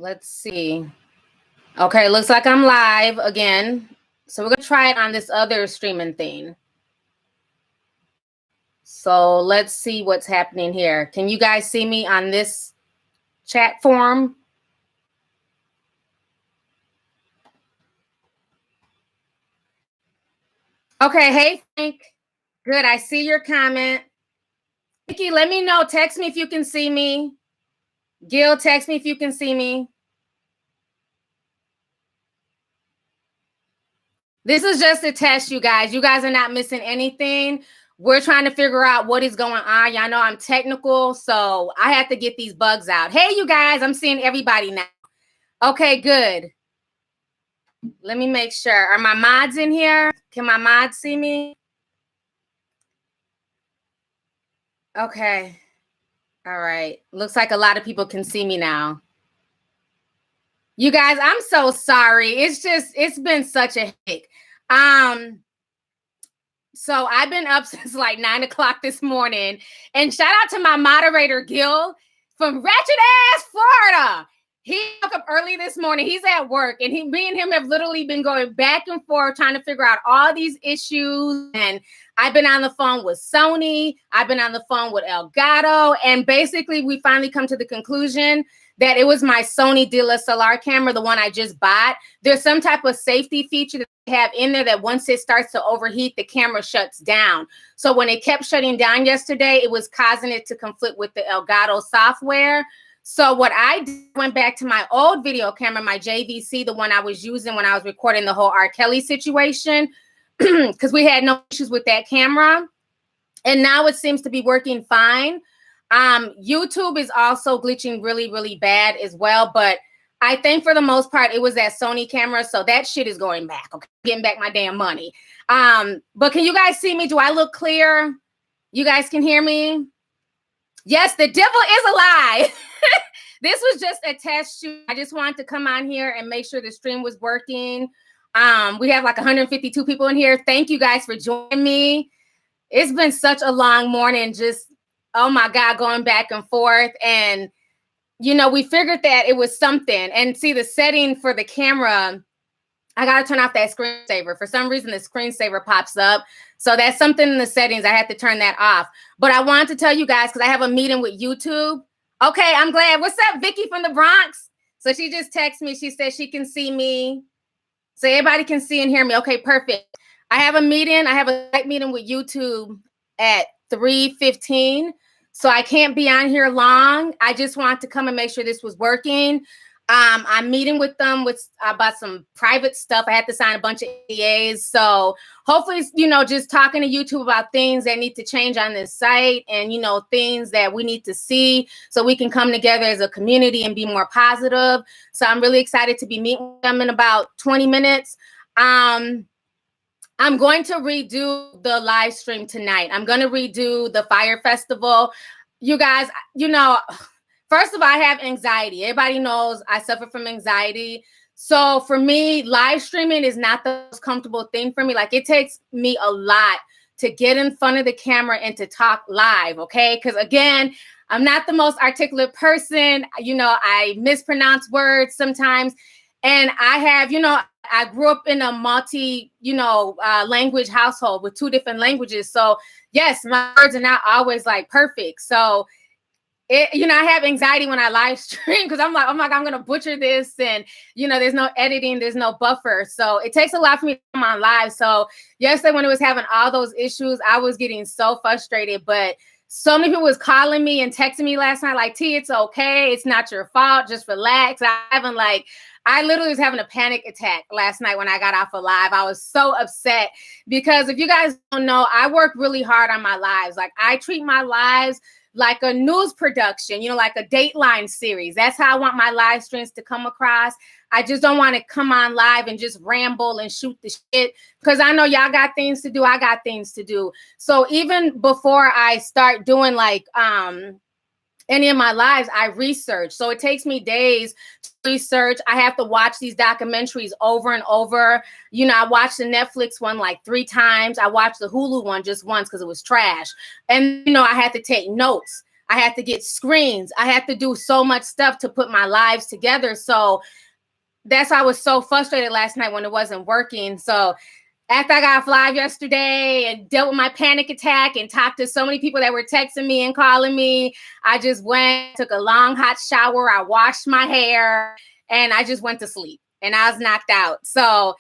Let's see. Okay, looks like I'm live again. So we're going to try it on this other streaming thing. So let's see what's happening here. Can you guys see me on this chat form? Okay, hey Frank. Good, I see your comment. Vicky, let me know. Text me if you can see me. Gil, text me if you can see me. This is just a test, you guys. You guys are not missing anything. We're trying to figure out what is going on. Y'all know I'm technical, so I have to get these bugs out. Hey, you guys, I'm seeing everybody now. Okay, good. Let me make sure. Are my mods in here? Can my mods see me? Okay. All right. Looks like a lot of people can see me now. You guys, I'm so sorry. It's been such a headache. So I've been up since like 9 o'clock this morning. And shout out to my moderator, Gil, from Ratchet Ass, Florida. He woke up early this morning. He's at work, and me and him have literally been going back and forth trying to figure out all these issues. And I've been on the phone with Sony. I've been on the phone with Elgato. And basically, we finally come to the conclusion that it was my Sony DSLR camera, the one I just bought. There's some type of safety feature that they have in there that once it starts to overheat, the camera shuts down. So when it kept shutting down yesterday, it was causing it to conflict with the Elgato software. So what I did, went back to my old video camera, my JVC, the one I was using when I was recording the whole R. Kelly situation, because we had no issues with that camera. And now it seems to be working fine. YouTube is also glitching really, really bad as well. But I think for the most part, it was that Sony camera. So that shit is going back. Okay, getting back my damn money. But can you guys see me? Do I look clear? You guys can hear me? Yes, the devil is a lie. This was just a test shoot. I just wanted to come on here and make sure the stream was working. We have like 152 people in here. Thank you guys for joining me. It's been such a long morning, just, oh my God, going back and forth. And, you know, we figured that it was something. And see, the setting for the camera, I got to turn off that screensaver. For some reason, the screensaver pops up. So that's something in the settings. I have to turn that off. But I wanted to tell you guys, because I have a meeting with YouTube. Okay, I'm glad. What's up, Vicky from the Bronx? So she just texted me. She said she can see me. So everybody can see and hear me. Okay, perfect. I have a meeting. I have a meeting with YouTube at 3:15. So I can't be on here long. I just want to come and make sure this was working. I'm meeting with them about some private stuff. I had to sign a bunch of NDAs. So hopefully, you know, just talking to YouTube about things that need to change on this site and, you know, things that we need to see so we can come together as a community and be more positive. So I'm really excited to be meeting with them in about 20 minutes. I'm going to redo the live stream tonight. I'm going to redo the Fire Festival. You guys, you know, first of all, I have anxiety. Everybody knows I suffer from anxiety. So for me, live streaming is not the most comfortable thing for me. Like, it takes me a lot to get in front of the camera and to talk live, okay? Because again, I'm not the most articulate person. You know, I mispronounce words sometimes. And I have, you know, I grew up in a language household with 2 different languages. So yes, my words are not always like perfect. So you know, I have anxiety when I live stream because I'm like, oh my God, I'm going to butcher this. And, you know, there's no editing, there's no buffer. So it takes a lot for me to come on live. So yesterday when it was having all those issues, I was getting so frustrated. But so many people was calling me and texting me last night, like, T, it's okay. It's not your fault. Just relax. I literally was having a panic attack last night when I got off of live. I was so upset because if you guys don't know, I work really hard on my lives. Like, I treat my lives like a news production, you know, like a Dateline series. That's how I want my live streams to come across. I just don't want to come on live and just ramble and shoot the shit because I know y'all got things to do. I got things to do. So even before I start doing like any of my lives, I research. So it takes me days to research. I have to watch these documentaries over and over. You know, I watched the Netflix one like 3 times. I watched the Hulu one just once because it was trash. And, you know, I had to take notes. I had to get screens. I had to do so much stuff to put my lives together. So that's why I was so frustrated last night when it wasn't working. So after I got live yesterday and dealt with my panic attack and talked to so many people that were texting me and calling me, I just went, took a long hot shower. I washed my hair and I just went to sleep and I was knocked out. So,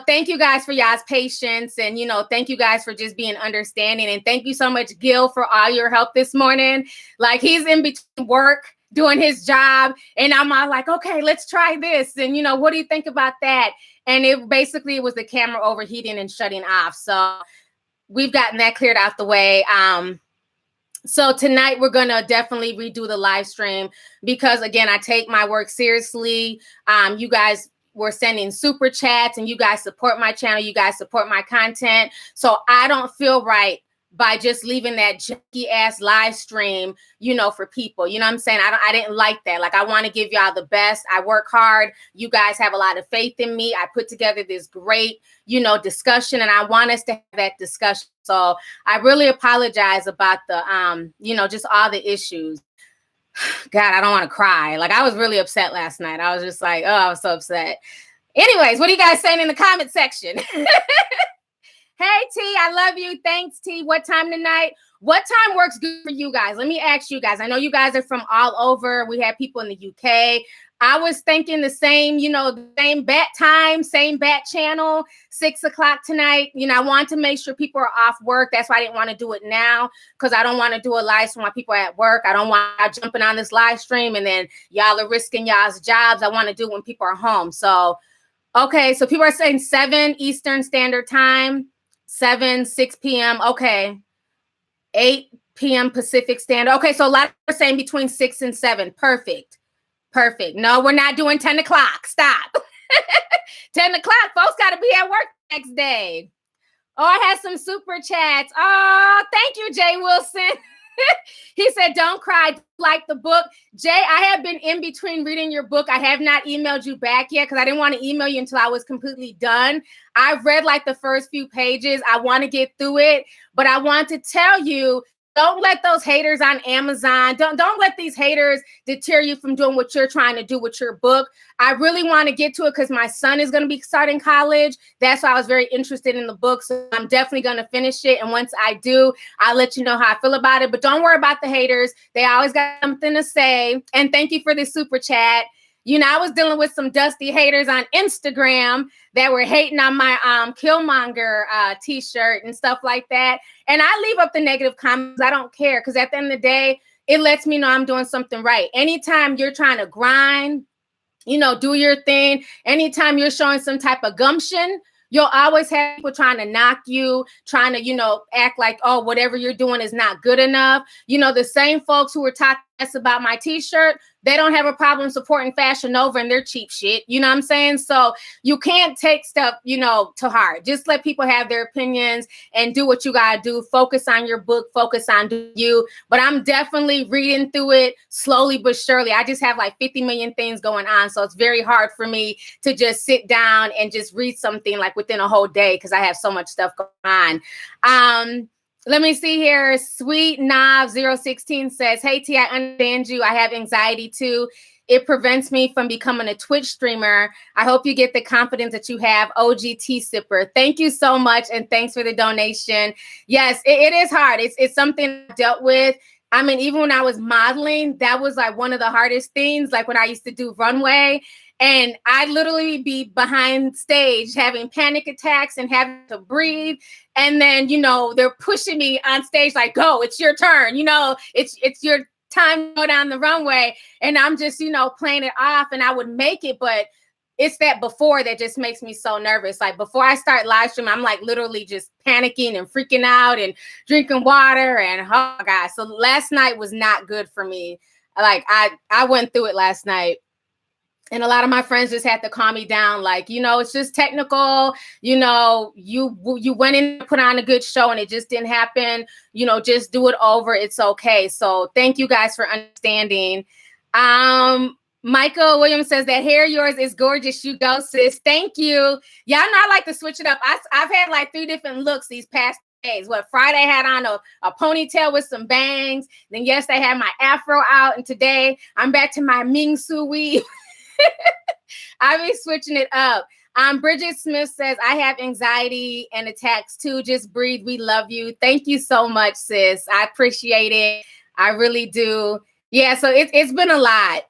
thank you guys for y'all's patience and, thank you guys for just being understanding. And thank you so much, Gil, for all your help this morning. Like, he's in between work doing his job and I'm all like, okay, let's try this. And, what do you think about that? And it was the camera overheating and shutting off. So we've gotten that cleared out the way. So tonight we're going to definitely redo the live stream because, again, I take my work seriously. You guys were sending super chats and you guys support my channel. You guys support my content. So I don't feel right by just leaving that junky ass live stream, for people. You know what I'm saying? I didn't like that. Like, I want to give y'all the best. I work hard. You guys have a lot of faith in me. I put together this great, discussion, and I want us to have that discussion. So I really apologize about the, just all the issues. God, I don't want to cry. Like, I was really upset last night. I was just like, oh, I was so upset. Anyways, what are you guys saying in the comment section? Hey, T, I love you. Thanks, T. What time tonight? What time works good for you guys? Let me ask you guys. I know you guys are from all over. We have people in the UK. I was thinking the same, the same bat time, same bat channel, 6 o'clock tonight. I wanted to make sure people are off work. That's why I didn't want to do it now because I don't want to do a live stream while people are at work. I don't want y'all jumping on this live stream and then y'all are risking y'all's jobs. I want to do it when people are home. So, okay. So people are saying 7 Eastern Standard Time. 6 p.m. Okay. 8 p.m. Pacific Standard. Okay, so a lot of people are saying between 6 and 7. Perfect. No, we're not doing 10 o'clock. Stop. 10 o'clock. Folks got to be at work next day. Oh, I had some super chats. Oh, thank you, Jay Wilson. He said, don't cry, like the book. Jay, I have been in between reading your book. I have not emailed you back yet because I didn't want to email you until I was completely done. I've read like the first few pages. I want to get through it, but I want to tell you, don't let those haters on Amazon, don't let these haters deter you from doing what you're trying to do with your book. I really want to get to it because my son is going to be starting college. That's why I was very interested in the book. So I'm definitely going to finish it. And once I do, I'll let you know how I feel about it. But don't worry about the haters. They always got something to say. And thank you for the super chat. I was dealing with some dusty haters on Instagram that were hating on my Killmonger t-shirt and stuff like that. And I leave up the negative comments. I don't care because at the end of the day, it lets me know I'm doing something right. Anytime you're trying to grind, do your thing. Anytime you're showing some type of gumption, you'll always have people trying to knock you, trying to, act like, oh, whatever you're doing is not good enough. The same folks who were talking about my t-shirt, they don't have a problem supporting Fashion Nova and their cheap shit. You know what I'm saying? So you can't take stuff, to heart. Just let people have their opinions and do what you got to do. Focus on your book, focus on you. But I'm definitely reading through it slowly but surely. I just have like 50 million things going on. So it's very hard for me to just sit down and just read something like within a whole day because I have so much stuff going on. Let me see here. Sweet Nav 016 says, hey, T, I understand you. I have anxiety too. It prevents me from becoming a Twitch streamer. I hope you get the confidence that you have. OG Tea Sipper. Thank you so much. And thanks for the donation. Yes, it is hard. It's something I dealt with. I mean, even when I was modeling, that was like one of the hardest things. Like when I used to do runway, and I'd literally be behind stage having panic attacks and having to breathe. And then, they're pushing me on stage like, go, it's your turn. It's your time to go down the runway. And I'm just, playing it off and I would make it. But it's that before that just makes me so nervous. Like before I start live stream, I'm like literally just panicking and freaking out and drinking water. And oh my God. So last night was not good for me. Like I went through it last night. And a lot of my friends just had to calm me down. Like, it's just technical. You went in and put on a good show and it just didn't happen. Just do it over. It's okay. So thank you guys for understanding. Michael Williams says that hair yours is gorgeous. You go, sis. Thank you. Y'all know I like to switch it up. I've had like 3 different looks these past days. What, Friday I had on a ponytail with some bangs. Then yesterday I had my afro out. And today I'm back to my Ming Su weave. I be switching it up. Bridget Smith says, I have anxiety and attacks too. Just breathe. We love you. Thank you so much, sis. I appreciate it. I really do. Yeah, so it's been a lot.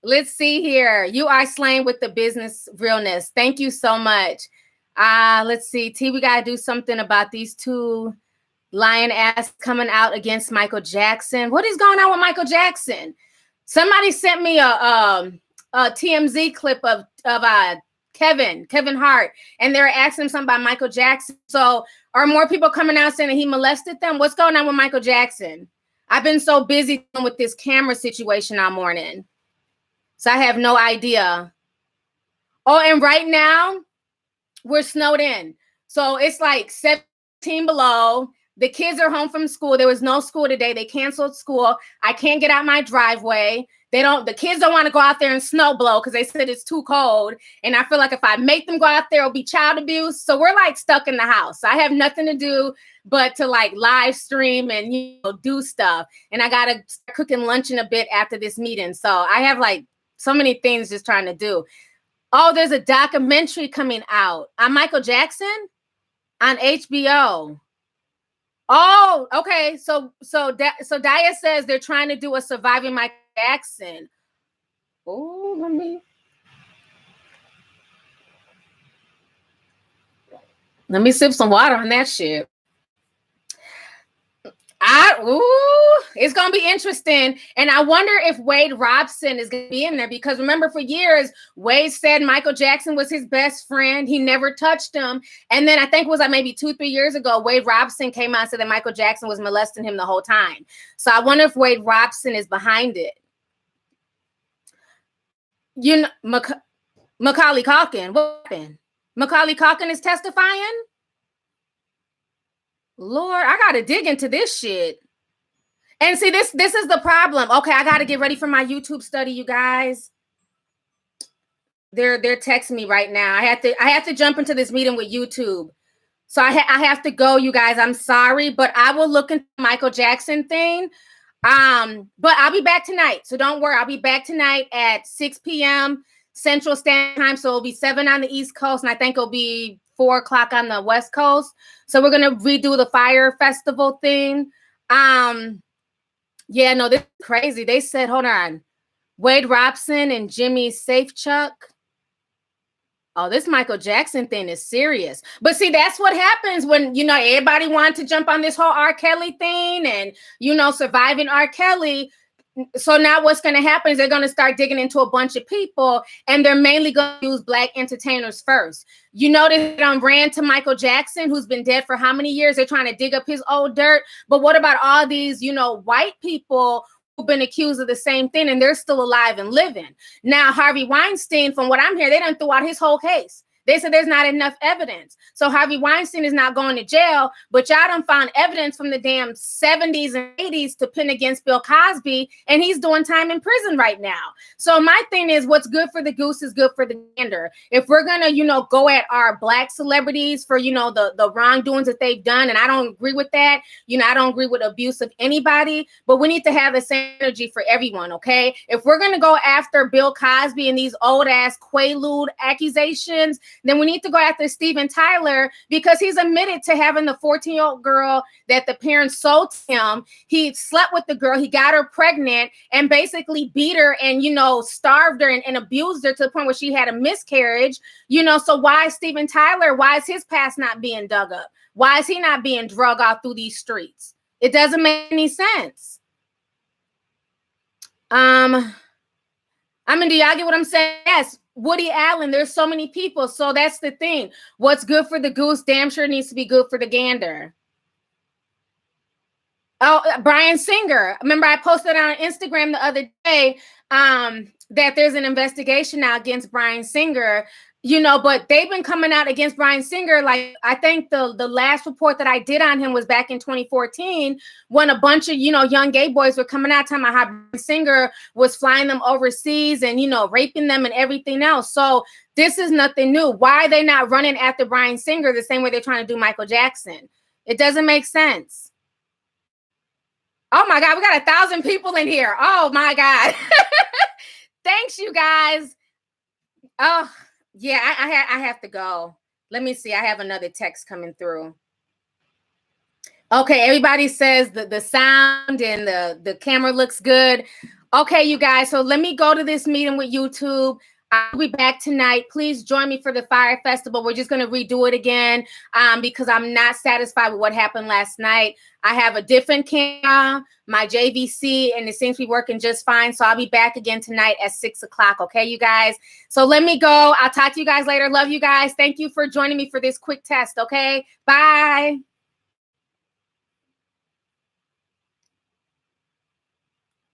Let's see here. You are slaying with the business realness. Thank you so much. Let's see. T, we got to do something about these two lion ass coming out against Michael Jackson. What is going on with Michael Jackson? Somebody sent me a TMZ clip of Kevin Hart, and they're asking him something about Michael Jackson. So are more people coming out saying that he molested them? What's going on with Michael Jackson? I've been so busy with this camera situation all morning, so I have no idea. Oh, and right now we're snowed in. So it's like 17 below. The kids are home from school. There was no school today. They canceled school. I can't get out my driveway. The kids don't want to go out there and snow blow because they said it's too cold. And I feel like if I make them go out there, it'll be child abuse. So we're like stuck in the house. So I have nothing to do but to like live stream and, do stuff. And I got to start cooking lunch in a bit after this meeting. So I have like so many things just trying to do. Oh, there's a documentary coming out on Michael Jackson on HBO. Oh, okay. So Daya says they're trying to do a Surviving Michael Jackson. Oh, let me sip some water on that shit. It's gonna be interesting, and I wonder if Wade Robson is gonna be in there, because remember, for years Wade said Michael Jackson was his best friend. He never touched him, and then I think it was like maybe 2-3 years ago, Wade Robson came out and said that Michael Jackson was molesting him the whole time. So I wonder if Wade Robson is behind it. Macaulay Culkin. What happened? Macaulay Culkin is testifying? Lord, I gotta dig into this shit. And see, this is the problem. Okay, I gotta get ready for my YouTube study, you guys. They're texting me right now. I have to jump into this meeting with YouTube. So I have to go, you guys. I'm sorry, but I will look into the Michael Jackson thing. But I'll be back tonight. So don't worry. I'll be back tonight at 6 p.m. Central Standard Time. So it'll be 7 on the East Coast, and I think it'll be 4 o'clock on the West Coast. So we're gonna redo the Fire Festival thing. Yeah, no, this is crazy. They said, hold on, Wade Robson and Jimmy Safechuck. Oh, this Michael Jackson thing is serious. But see, that's what happens when, everybody wanted to jump on this whole R. Kelly thing and, surviving R. Kelly. So now what's going to happen is they're going to start digging into a bunch of people, and they're mainly going to use Black entertainers first. You notice ran to Michael Jackson, who's been dead for how many years? They're trying to dig up his old dirt. But what about all these, white people who've been accused of the same thing, and they're still alive and living? Now, Harvey Weinstein, from what I'm hearing, they done threw out his whole case. They said there's not enough evidence. So Harvey Weinstein is not going to jail, but y'all done found evidence from the damn 70s and 80s to pin against Bill Cosby, and he's doing time in prison right now. So my thing is, what's good for the goose is good for the gander. If we're going to, go at our Black celebrities for, the wrongdoings that they've done, and I don't agree with that. I don't agree with abuse of anybody, but we need to have the same energy for everyone, okay? If we're going to go after Bill Cosby and these old-ass Quaalude accusations, then we need to go after Steven Tyler, because he's admitted to having the 14-year-old girl that the parents sold to him. He slept with the girl, he got her pregnant, and basically beat her and, starved her and abused her to the point where she had a miscarriage. So why is Steven Tyler, why is his past not being dug up? Why is he not being drug out through these streets? It doesn't make any sense. Do y'all get what I'm saying? Yes. Woody Allen, there's so many people. So that's the thing. What's good for the goose damn sure needs to be good for the gander. Oh, Bryan Singer. Remember, I posted on Instagram the other day that there's an investigation now against Bryan Singer. But they've been coming out against Bryan Singer. Like, I think the last report that I did on him was back in 2014 when a bunch of, young gay boys were coming out talking about how Bryan Singer was flying them overseas and, raping them and everything else. So this is nothing new. Why are they not running after Bryan Singer the same way they're trying to do Michael Jackson? It doesn't make sense. Oh my God, we got 1,000 people in here. Oh my God. Thanks, you guys. Oh, yeah, I have to go. Let me see. I have another text coming through. Okay, everybody says the sound and the camera looks good. Okay, you guys, so let me go to this meeting with YouTube. I'll be back tonight. Please join me for the Fire Festival. We're just going to redo it again because I'm not satisfied with what happened last night. I have a different camera, my JVC, and it seems to be working just fine. So I'll be back again tonight at 6 o'clock. Okay, you guys? So let me go. I'll talk to you guys later. Love you guys. Thank you for joining me for this quick test. Okay, bye.